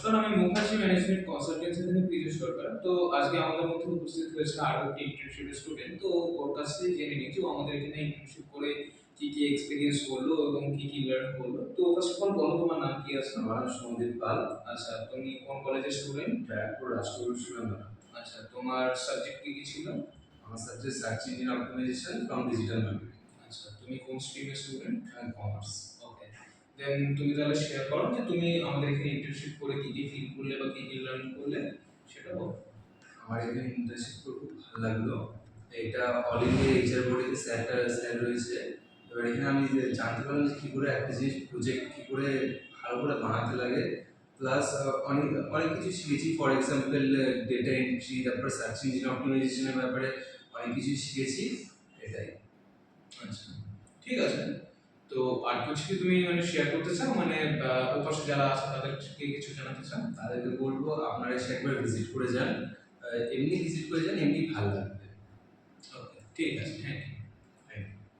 নমস্কার, আমি Mukherjee management consultancy থেকে পীযূষ সরকার। তো আজকে আমাদের মধ্যে উপস্থিত হয়েছে আরো একটি ইন্টার্নশিপের স্টুডেন্ট। তো ওর কাছ থেকে জেনে নিই যে ও আমাদের এখানে ইন্টার্নশিপ করে কি এক্সপেরিয়েন্স করলো এবং কি লার্ন করলো। তো ফার্স্ট অফ অল বলো তোমার নাম কি আছে? আমার নাম সন্দীপ পাল। আচ্ছা, তুমি কোন কলেজের স্টুডেন্ট? ব্যারাকপুর রাষ্ট্রীয় বিশ্ববিদ্যালয়। আচ্ছা, তোমার সাবজেক্ট কি ছিল? আমার subject search engine optimization from digital marketing. আচ্ছা, তুমি কোন স্ট্রিমের student? And commerce. Okay, then তুমি তাহলে শেয়ার করো যে তুমি আমাদের এখানে ইন্টার্নশিপ করে কি ফিল করলে বা কি লার্ন করলে সেটা বলো। আমার এখানে ইন্টার্নশিপ করে খুব ভালো লাগলো। এটা অল ইন্ডিয়া এইচআর বোর্ডে স্যার রয়েছে। এবার এখানে আমি জানতে পারলাম যে কী করে একটা জিনিস প্রজেক্ট কী করে ভালো করে বানাতে লাগে, প্লাস অনেক অনেক কিছু শিখেছি। ফর এক্সাম্পল ডেটা এন্ট্রি, তারপর সার্চ ইঞ্জিন অপটিমাইজেশনের ব্যাপারে অনেক কিছু শিখেছি। এটাই। আচ্ছা, ঠিক আছে। তো আর কিছু কি তুমি মানে শেয়ার করতে চাও, মানে ওপাশে যারা আছে তাদেরকে কিছু জানাতে চাও? তাদেরকে বলবো আপনারা এসে একবার ভিজিট করে যান। এমনি ভিজিট করে যান, এমনি ভালো লাগবে। ওকে, ঠিক আছে, থ্যাংক ইউ।